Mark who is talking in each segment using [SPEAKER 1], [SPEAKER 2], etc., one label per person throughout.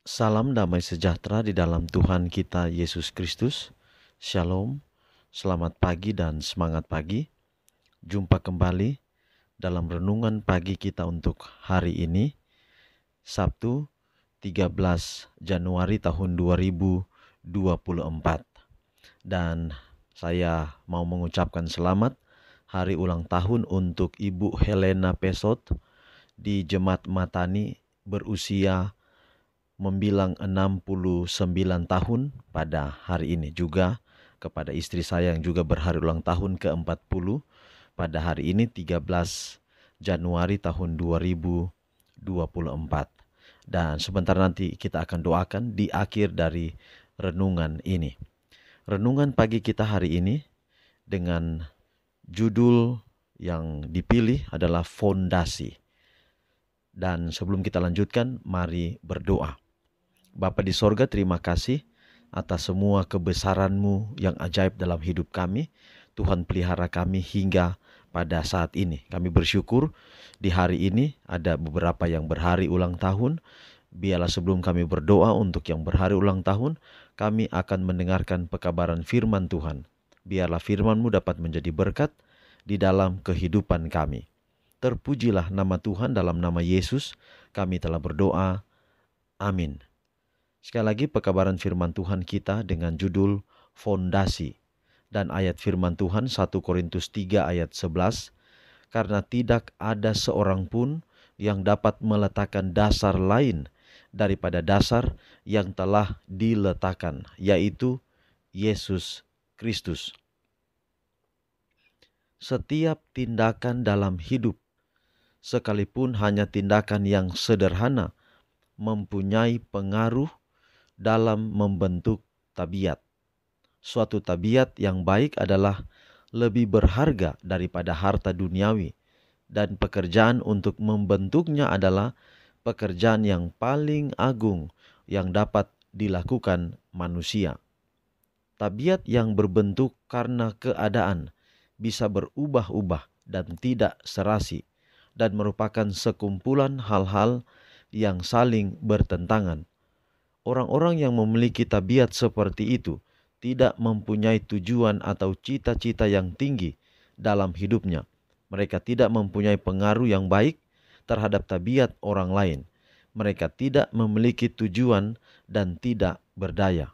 [SPEAKER 1] Salam damai sejahtera di dalam Tuhan kita Yesus Kristus. Shalom, selamat pagi dan semangat pagi. Jumpa kembali dalam renungan pagi kita untuk hari ini, Sabtu 13 Januari tahun 2024. Dan saya mau mengucapkan selamat hari ulang tahun untuk Ibu Helena Pesot di Jemaat Matani berusia membilang 69 tahun pada hari ini. Juga kepada istri saya yang juga berhari ulang tahun ke-40 pada hari ini 13 Januari tahun 2024. Dan sebentar nanti kita akan doakan di akhir dari renungan ini. Renungan pagi kita hari ini dengan judul yang dipilih adalah fondasi. Dan sebelum kita lanjutkan, mari berdoa. Bapa di sorga, terima kasih atas semua kebesaran-Mu yang ajaib dalam hidup kami. Tuhan pelihara kami hingga pada saat ini. Kami bersyukur di hari ini ada beberapa yang berhari ulang tahun. Biarlah sebelum kami berdoa untuk yang berhari ulang tahun, kami akan mendengarkan pekabaran firman Tuhan. Biarlah firman-Mu dapat menjadi berkat di dalam kehidupan kami. Terpujilah nama Tuhan, dalam nama Yesus kami telah berdoa. Amin. Sekali lagi pekabaran firman Tuhan kita dengan judul fondasi. Dan ayat firman Tuhan 1 Korintus 3 ayat 11. Karena tidak ada seorang pun yang dapat meletakkan dasar lain daripada dasar yang telah diletakkan, yaitu Yesus Kristus. Setiap tindakan dalam hidup, sekalipun hanya tindakan yang sederhana, mempunyai pengaruh dalam membentuk tabiat. Suatu tabiat yang baik adalah lebih berharga daripada harta duniawi, dan pekerjaan untuk membentuknya adalah pekerjaan yang paling agung yang dapat dilakukan manusia. Tabiat yang berbentuk karena keadaan bisa berubah-ubah dan tidak serasi, dan merupakan sekumpulan hal-hal yang saling bertentangan. Orang-orang yang memiliki tabiat seperti itu tidak mempunyai tujuan atau cita-cita yang tinggi dalam hidupnya. Mereka tidak mempunyai pengaruh yang baik terhadap tabiat orang lain. Mereka tidak memiliki tujuan dan tidak berdaya.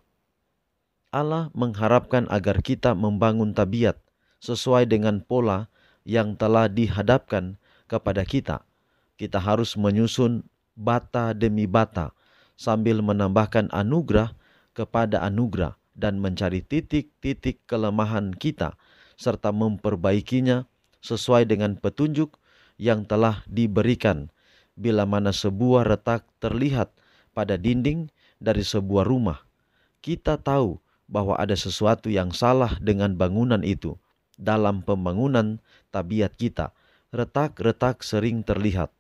[SPEAKER 1] Allah mengharapkan agar kita membangun tabiat sesuai dengan pola yang telah dihadapkan kepada kita. Kita harus menyusun bata demi bata, sambil menambahkan anugerah kepada anugerah dan mencari titik-titik kelemahan kita serta memperbaikinya sesuai dengan petunjuk yang telah diberikan. Bila mana sebuah retak terlihat pada dinding dari sebuah rumah, kita tahu bahwa ada sesuatu yang salah dengan bangunan itu. Dalam pembangunan tabiat kita, retak-retak sering terlihat.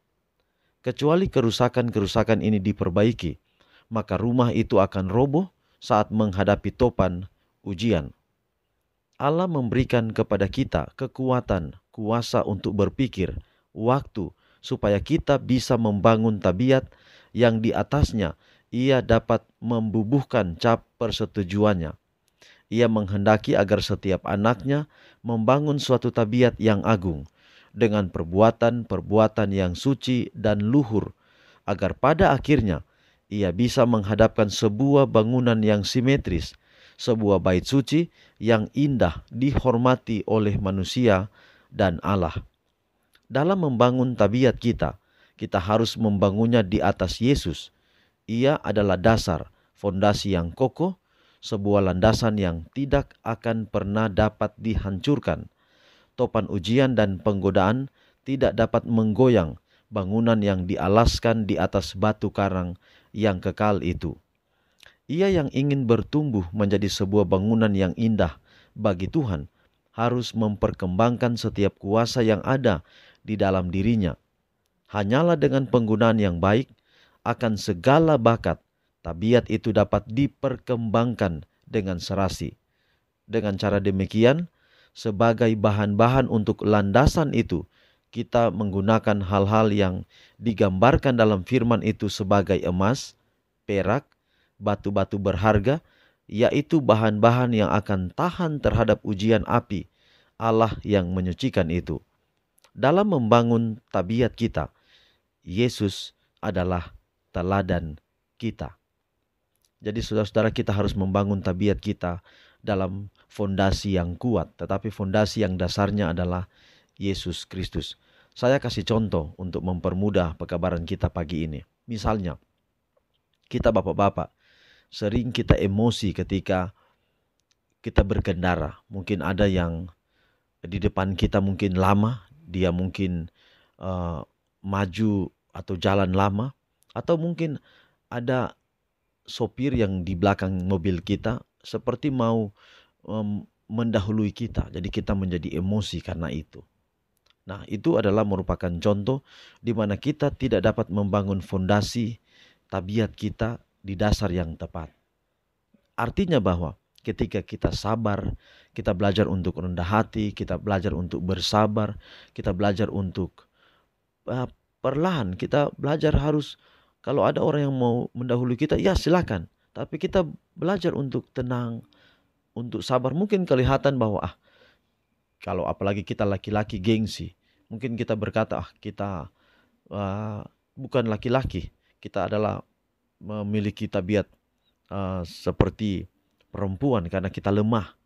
[SPEAKER 1] Kecuali kerusakan-kerusakan ini diperbaiki, maka rumah itu akan roboh saat menghadapi topan ujian. Allah memberikan kepada kita kekuatan, kuasa untuk berpikir, waktu, supaya kita bisa membangun tabiat yang di atasnya Ia dapat membubuhkan cap persetujuannya. Ia menghendaki agar setiap anaknya membangun suatu tabiat yang agung, dengan perbuatan-perbuatan yang suci dan luhur, agar pada akhirnya ia bisa menghadapkan sebuah bangunan yang simetris, sebuah bait suci yang indah dihormati oleh manusia dan Allah. Dalam membangun tabiat kita, kita harus membangunnya di atas Yesus. Ia adalah dasar, fondasi yang kokoh, sebuah landasan yang tidak akan pernah dapat dihancurkan. Topan ujian dan penggodaan tidak dapat menggoyang bangunan yang dialaskan di atas batu karang yang kekal itu. Ia yang ingin bertumbuh menjadi sebuah bangunan yang indah bagi Tuhan harus memperkembangkan setiap kuasa yang ada di dalam dirinya. Hanyalah dengan penggunaan yang baik akan segala bakat, tabiat itu dapat diperkembangkan dengan serasi. Dengan cara demikian, sebagai bahan-bahan untuk landasan itu, kita menggunakan hal-hal yang digambarkan dalam firman itu sebagai emas, perak, batu-batu berharga, yaitu bahan-bahan yang akan tahan terhadap ujian api Allah yang menyucikan itu. Dalam membangun tabiat kita, Yesus adalah teladan kita. Jadi saudara-saudara, kita harus membangun tabiat kita dalam fondasi yang kuat, tetapi fondasi yang dasarnya adalah Yesus Kristus. Saya kasih contoh untuk mempermudah pekabaran kita pagi ini. Misalnya, kita bapak-bapak, sering kita emosi ketika kita berkendara. Mungkin ada yang di depan kita mungkin lama, dia mungkin maju atau jalan lama, atau mungkin ada sopir yang di belakang mobil kita seperti mau mendahului kita. Jadi kita menjadi emosi karena itu. Nah, itu adalah merupakan contoh di mana kita tidak dapat membangun fondasi tabiat kita di dasar yang tepat. Artinya bahwa ketika kita sabar, kita belajar untuk rendah hati, kita belajar untuk bersabar, kita belajar untuk perlahan, kita belajar harus, kalau ada orang yang mau mendahului kita, ya silakan. Tapi kita belajar untuk tenang, untuk sabar. Mungkin kelihatan bahwa kalau apalagi kita laki-laki gengsi, mungkin kita berkata kita bukan laki-laki, kita adalah memiliki tabiat seperti perempuan karena kita lemah.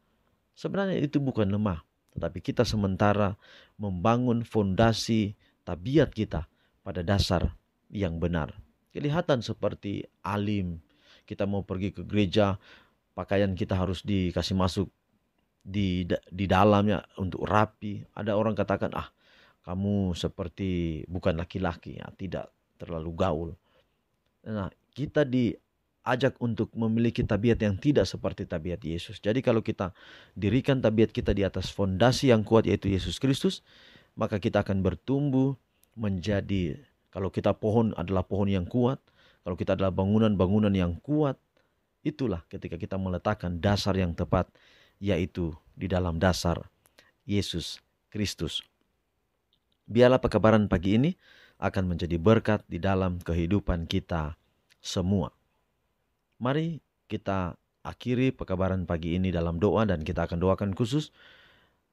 [SPEAKER 1] Sebenarnya itu bukan lemah, tetapi kita sementara membangun fondasi tabiat kita pada dasar yang benar. Kelihatan seperti alim, kita mau pergi ke gereja, pakaian kita harus dikasih masuk di dalamnya untuk rapi. Ada orang katakan, kamu seperti bukan laki-laki, ya, tidak terlalu gaul. Nah, kita diajak untuk memiliki tabiat yang tidak seperti tabiat Yesus. Jadi kalau kita dirikan tabiat kita di atas fondasi yang kuat yaitu Yesus Kristus, maka kita akan bertumbuh menjadi, kalau kita pohon adalah pohon yang kuat, kalau kita adalah bangunan-bangunan yang kuat, itulah ketika kita meletakkan dasar yang tepat, yaitu di dalam dasar Yesus Kristus. Biarlah pekabaran pagi ini akan menjadi berkat di dalam kehidupan kita semua. Mari kita akhiri pekabaran pagi ini dalam doa, dan kita akan doakan khusus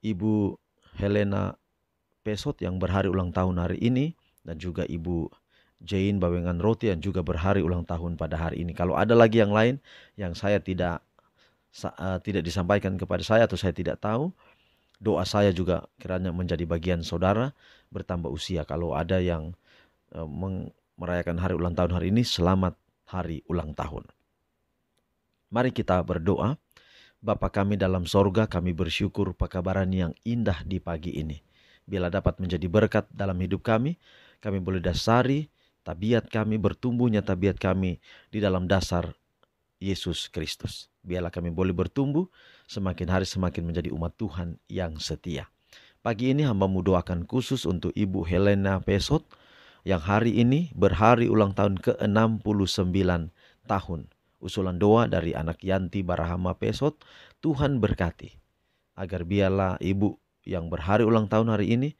[SPEAKER 1] Ibu Helena Pesot yang berhari ulang tahun hari ini, dan juga Ibu Jane Bawengan Roti yang juga berhari ulang tahun pada hari ini. Kalau ada lagi yang lain yang saya tidak disampaikan kepada saya atau saya tidak tahu, doa saya juga kiranya menjadi bagian saudara bertambah usia. Kalau ada yang merayakan hari ulang tahun hari ini, selamat hari ulang tahun. Mari kita berdoa. Bapa kami dalam sorga, kami bersyukur pekabaran yang indah di pagi ini. Bila dapat menjadi berkat dalam hidup kami boleh dasari tabiat kami, bertumbuhnya tabiat kami di dalam dasar Yesus Kristus. Biarlah kami boleh bertumbuh semakin hari semakin menjadi umat Tuhan yang setia. Pagi ini hamba-Mu doakan khusus untuk Ibu Helena Pesot yang hari ini berhari ulang tahun ke-69 tahun. Usulan doa dari anak Yanti Barahama Pesot, Tuhan berkati. Agar biarlah Ibu yang berhari ulang tahun hari ini,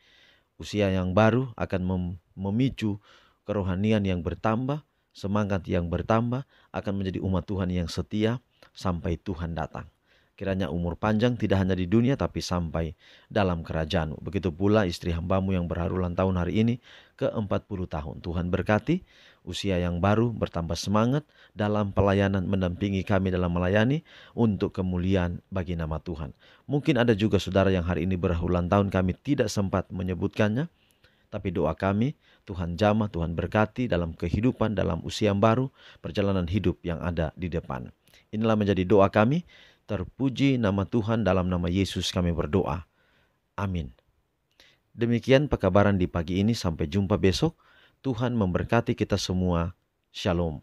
[SPEAKER 1] usia yang baru akan memicu kerohanian yang bertambah, semangat yang bertambah, akan menjadi umat Tuhan yang setia sampai Tuhan datang. Kiranya umur panjang tidak hanya di dunia tapi sampai dalam kerajaan-Mu. Begitu pula istri hamba-Mu yang berhari ulang tahun hari ini ke-40 tahun. Tuhan berkati usia yang baru, bertambah semangat dalam pelayanan, mendampingi kami dalam melayani untuk kemuliaan bagi nama Tuhan. Mungkin ada juga saudara yang hari ini berhari ulang tahun, kami tidak sempat menyebutkannya, tapi doa kami Tuhan jamah, Tuhan berkati dalam kehidupan, dalam usia yang baru, perjalanan hidup yang ada di depan. Inilah menjadi doa kami. Terpuji nama Tuhan, dalam nama Yesus kami berdoa. Amin. Demikian pekabaran di pagi ini, sampai jumpa besok. Tuhan memberkati kita semua. Shalom.